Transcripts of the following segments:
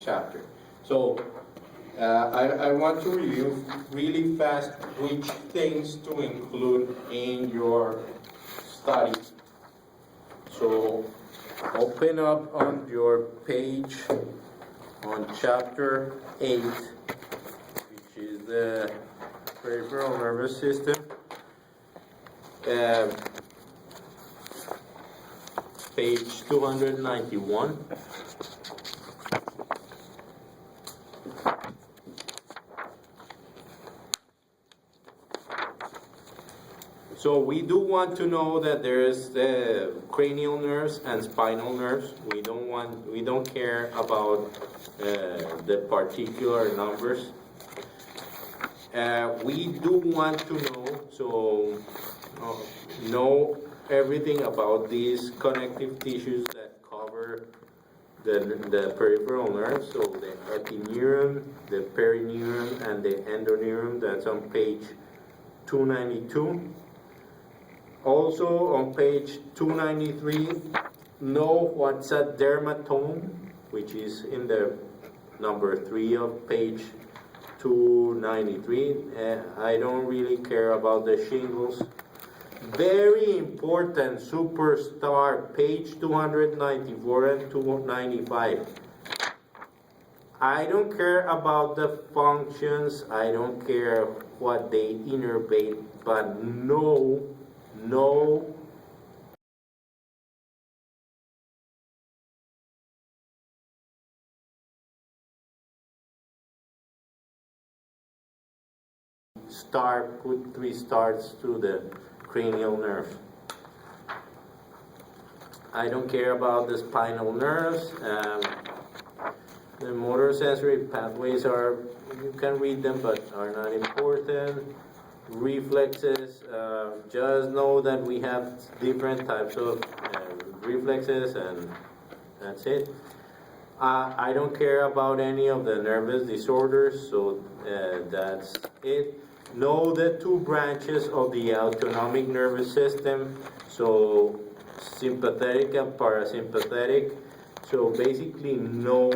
chapter. So I want to review really fast which things to include in your study. So open up on your page on chapter 8, which is the peripheral nervous system. Uh, Page 291. So we do want to know that there's the cranial nerves and spinal nerves. We don't care about the particular numbers. We do want to know everything about these connective tissues that cover the peripheral nerves. So the epineuron, the perineuron, and the endoneuron. That's on page 292. Also on page 293, know what's a dermatome, which is in the number 3 of page 293. I don't really care about the shingles. Very important, superstar, page 294 and 295. I don't care about the functions, I don't care what they innervate, but no put 3 stars to the cranial nerve. I don't care about the spinal nerves. The motor sensory pathways you can read them, but are not important. Reflexes, just know that we have different types of reflexes, and that's it. I don't care about any of the nervous disorders, so that's it. Know the 2 branches of the autonomic nervous system, so sympathetic and parasympathetic. So basically know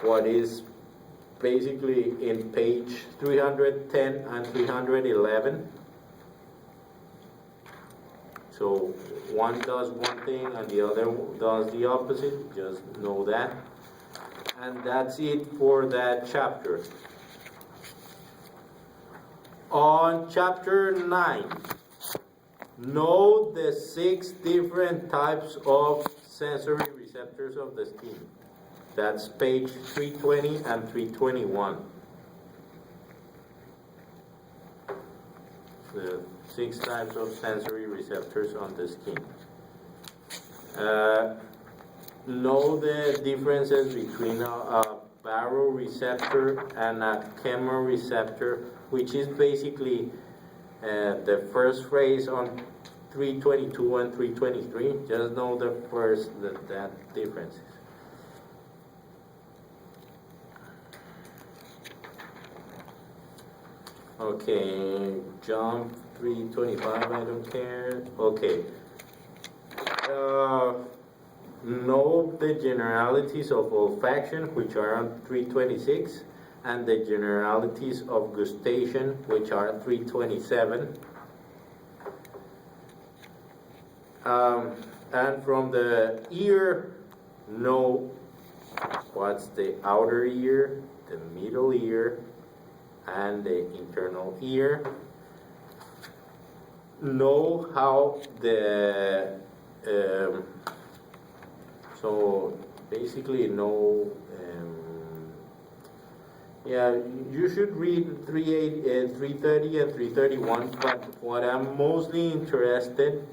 what is basically in page 310 and 311. So one does one thing and the other does the opposite, just know that. And that's it for that chapter. On chapter 9, know the 6 different types of sensory receptors of the skin. That's page 320 and 321. The 6 types of sensory receptors on the skin. Know the differences between a baroreceptor and a chemoreceptor, which is basically the first phrase on 322 and 323. Just know that differences. Okay, jump 325, I don't care. Okay. Know the generalities of olfaction, which are on 326, and the generalities of gustation, which are 327. And from the ear, know what's the outer ear, the middle ear, and the internal ear. Know how so basically know, you should read 330 and 331, but what I'm mostly interested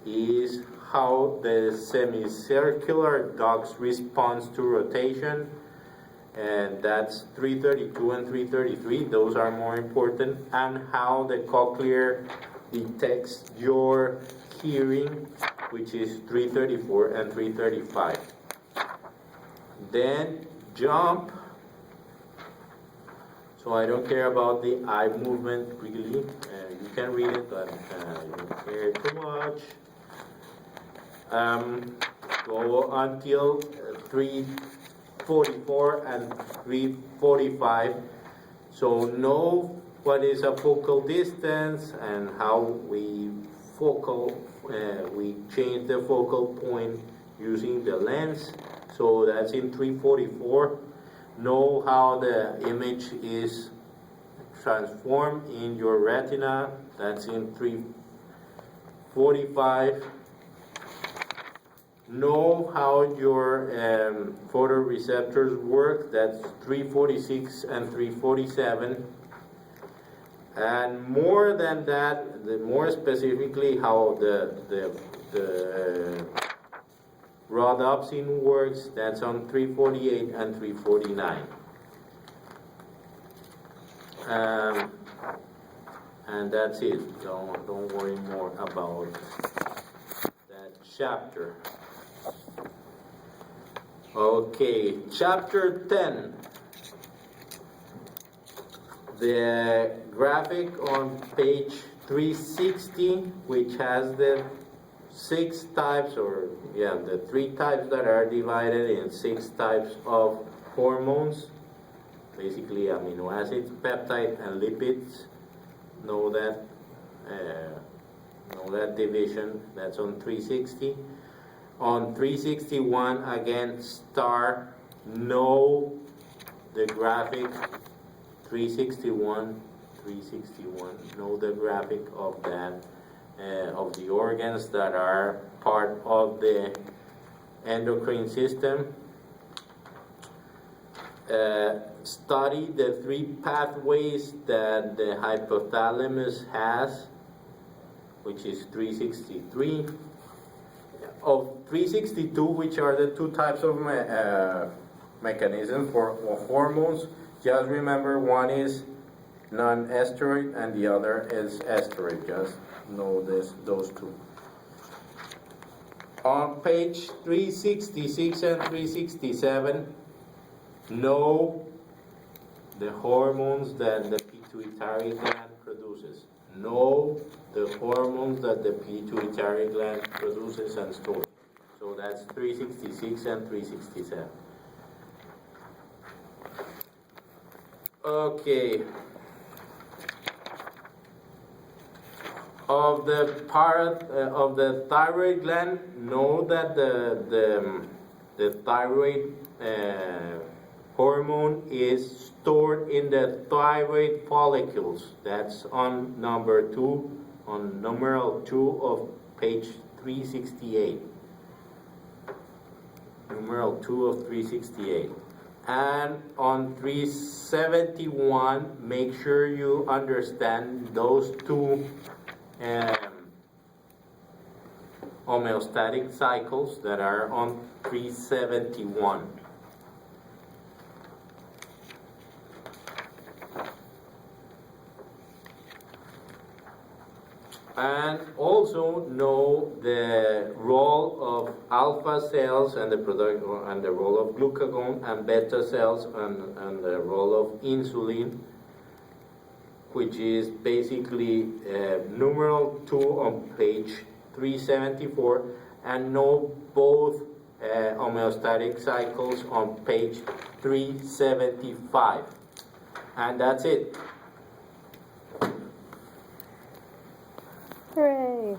is how the semicircular ducts responds to rotation, and that's 332 and 333. Those are more important, and how the cochlear detects your hearing, which is 334 and 335. Then jump. So I don't care about the eye movement really. You can read it, but you don't care too much. go until 344 and 345. So know what is a focal distance and how we change the focal point using the lens. So that's in 344. Know how the image is transformed in your retina. That's in 345. Know how your photoreceptors work. That's 346 and 347. And more than that, more specifically how the rhodopsin works, that's on 348 and 349. And that's it. Don't worry more about that chapter. Okay, chapter 10. The graphic on page 360, which has the 6 types, the 3 types that are divided in 6 types of hormones, basically amino acids, peptide, and lipids. Know that division. That's on 360. On 361, again, star, know the graphic. 361, know the graphic of that, of the organs that are part of the endocrine system. Study the 3 pathways that the hypothalamus has, which is 363. Of 362, which are the 2 types of mechanisms for hormones. Just remember, one is non-esteroid and the other is esteroid. Just know those 2. On page 366 and 367, know the hormones that the pituitary gland produces. Know the hormones that the pituitary gland produces and stores. So that's 366 and 367. Okay. Of the thyroid gland, know that the thyroid hormone is stored in the thyroid follicles. That's on number 2, on numeral 2 of page 368. Numeral 2 of 368. And on 371, make sure you understand those 2 homeostatic cycles that are on 371. And also know the role of alpha cells and the role of glucagon, and beta cells and the role of insulin, which is basically numeral 2 on page 374, and know both homeostatic cycles on page 375. And that's it. Hooray!